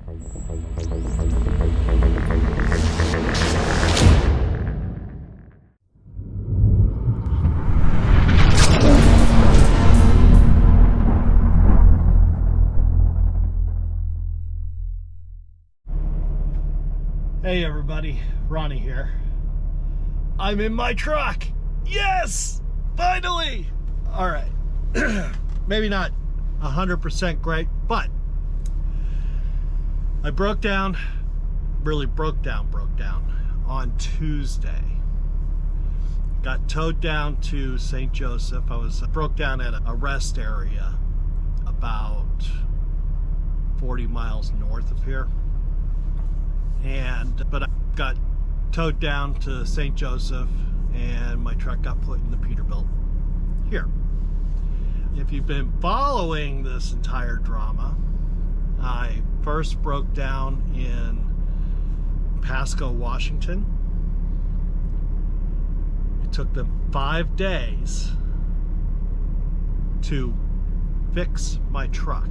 Hey everybody, Ronnie here. I'm in my truck. Yes! Finally! Alright. Maybe not 100% great, but I broke down on Tuesday. Got towed down to St. Joseph. I was broke down at a rest area about 40 miles north of here. But I got towed down to St. Joseph and my truck got put in the Peterbilt here. If you've been following this entire drama, I first broke down in Pasco, Washington. It took them 5 days to fix my truck,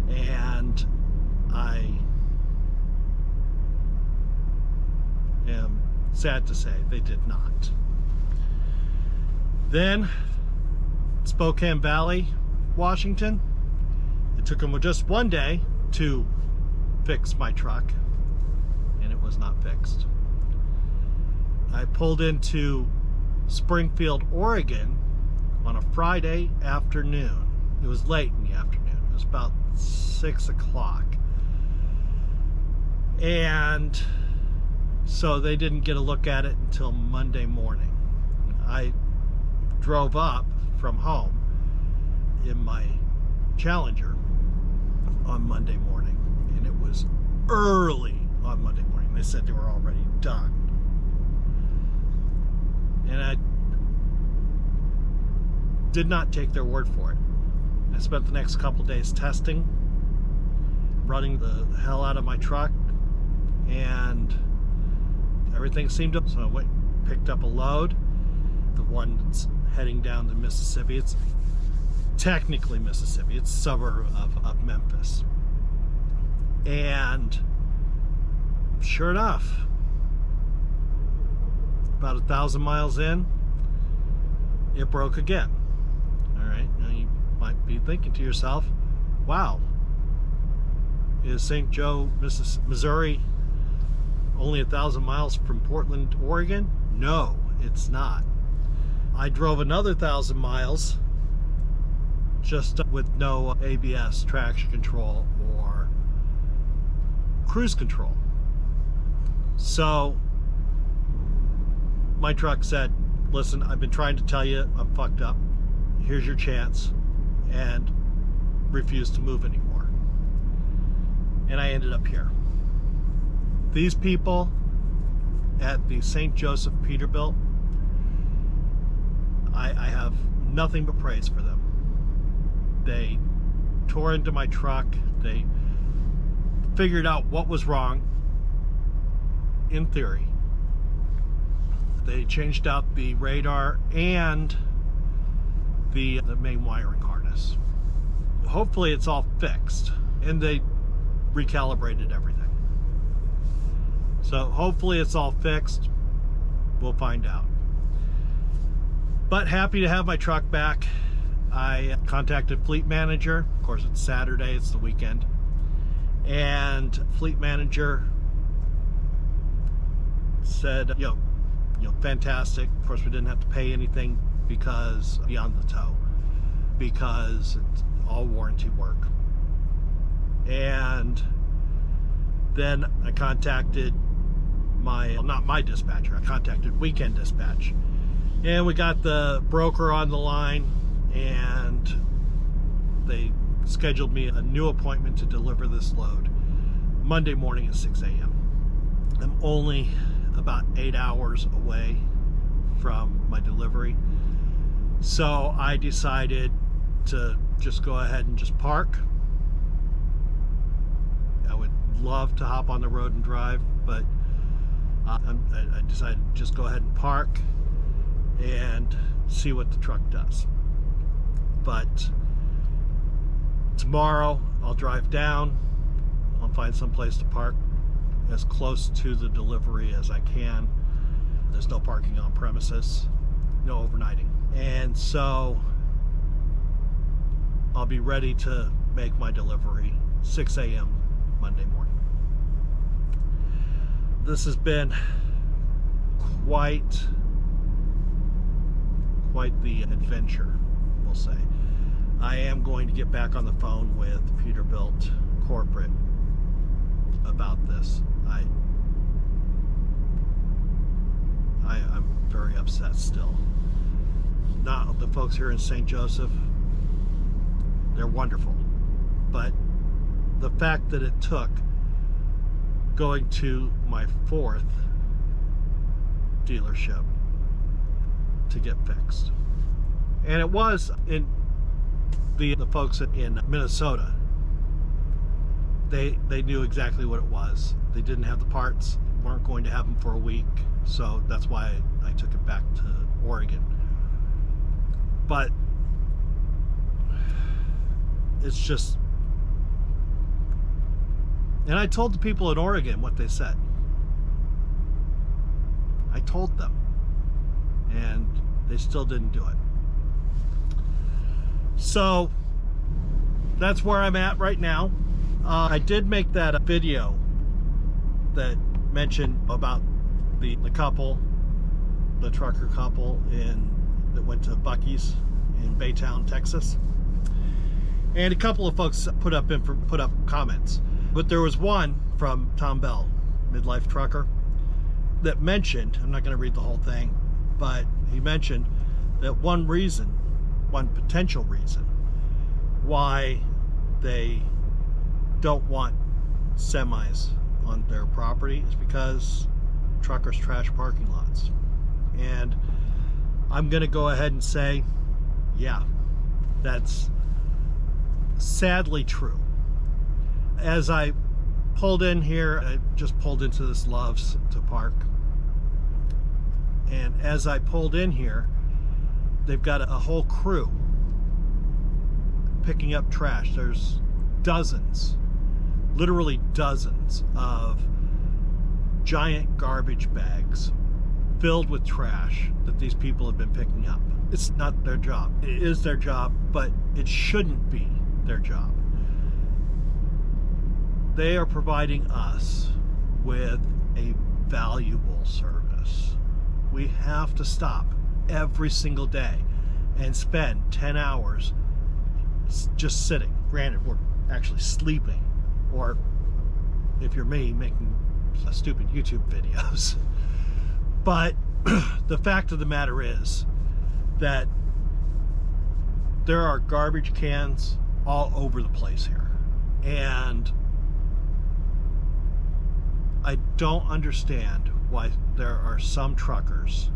and I am sad to say they did not. Then Spokane Valley, Washington, it took them just 1 day to fix my truck, and it was not fixed. I pulled into Springfield, Oregon on a Friday afternoon. It was late in the afternoon. It was about 6 o'clock. And so they didn't get a look at it until Monday morning. I drove up from home in my Challenger on Monday morning, and it was early on Monday morning. They said they were already done. And I did not take their word for it. I spent the next couple days testing, running the hell out of my truck, and everything seemed to. So I went and picked up a load, the one that's heading down to Mississippi. It's technically Mississippi, it's a suburb of Memphis. And sure enough, about 1,000 miles in, it broke again. All right, now you might be thinking to yourself, wow, is St. Joe, Missouri only 1,000 miles from Portland, Oregon? No, it's not. I drove another 1,000 miles just with no ABS, traction control, or cruise control. So my truck said, listen, I've been trying to tell you I'm fucked up. Here's your chance, and refused to move anymore. And I ended up here. These people at the St. Joseph Peterbilt, I have nothing but praise for them. They tore into my truck. They figured out what was wrong, in theory. They changed out the radar and the main wiring harness. Hopefully it's all fixed, and they recalibrated everything. So hopefully it's all fixed. We'll find out. But happy to have my truck back. I contacted Fleet Manager. Of course, it's Saturday, it's the weekend. And Fleet Manager said, fantastic. Of course, we didn't have to pay anything because beyond the tow, because it's all warranty work. And then I contacted not my dispatcher, I contacted Weekend Dispatch. And we got the broker on the line, and they scheduled me a new appointment to deliver this load Monday morning at 6 a.m. I'm only about 8 hours away from my delivery. So I decided to just go ahead and just park. I would love to hop on the road and drive, but I decided to just go ahead and park and see what the truck does. But tomorrow I'll drive down, I'll find some place to park as close to the delivery as I can. There's no parking on premises, no overnighting. And so I'll be ready to make my delivery 6 a.m. Monday morning. This has been quite the adventure, we'll say. I am going to get back on the phone with Peterbilt corporate about this. I'm very upset still. Not the folks here in St. Joseph, they're wonderful, but the fact that it took going to my 4th dealership to get fixed, and it was in the folks in Minnesota, they knew exactly what it was. They didn't have the parts, weren't going to have them for a week, so that's why I took it back to Oregon. But it's just, and I told the people in Oregon what they said. I told them, and they still didn't do it. So that's where I'm at right now. I did make that video that mentioned about the couple, the trucker couple that went to Buc-ee's in Baytown, Texas. And a couple of folks put up comments, but there was one from Tom Bell, Midlife Trucker, that mentioned, I'm not going to read the whole thing, but he mentioned that one potential reason why they don't want semis on their property is because truckers trash parking lots. And I'm going to go ahead and say, yeah, that's sadly true. As I pulled in here, I just pulled into this Love's to park, and as I pulled in here, they've got a whole crew picking up trash. There's dozens, literally dozens of giant garbage bags filled with trash that these people have been picking up. It's not their job. It is their job, but it shouldn't be their job. They are providing us with a valuable service. We have to stop every single day and spend 10 hours just sitting. Granted, we're actually sleeping, or if you're me, making stupid YouTube videos. But the fact of the matter is that there are garbage cans all over the place here, and I don't understand why there are some truckers,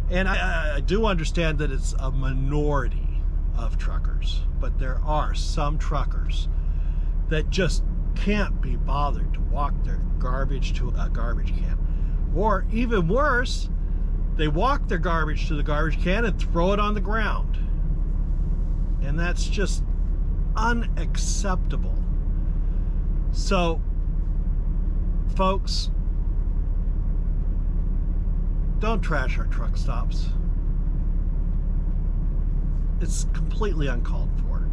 and I do understand that it's a minority of truckers, but there are some truckers that just can't be bothered to walk their garbage to a garbage can. Or even worse, they walk their garbage to the garbage can and throw it on the ground. And that's just unacceptable. So, folks, don't trash our truck stops. It's completely uncalled for.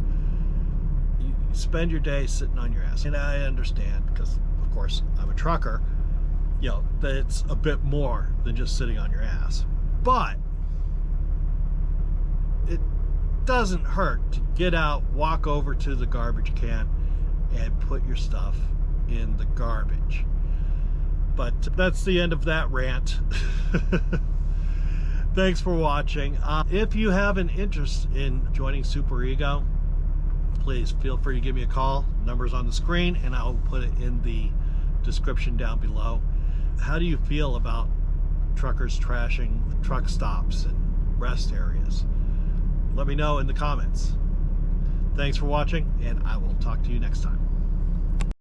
You spend your day sitting on your ass. And I understand, because of course I'm a trucker, you know, that it's a bit more than just sitting on your ass. But it doesn't hurt to get out, walk over to the garbage can, and put your stuff in the garbage. But that's the end of that rant. Thanks for watching. If you have an interest in joining Super Ego, please feel free to give me a call. Number's on the screen, and I'll put it in the description down below. How do you feel about truckers trashing truck stops and rest areas? Let me know in the comments. Thanks for watching, and I will talk to you next time.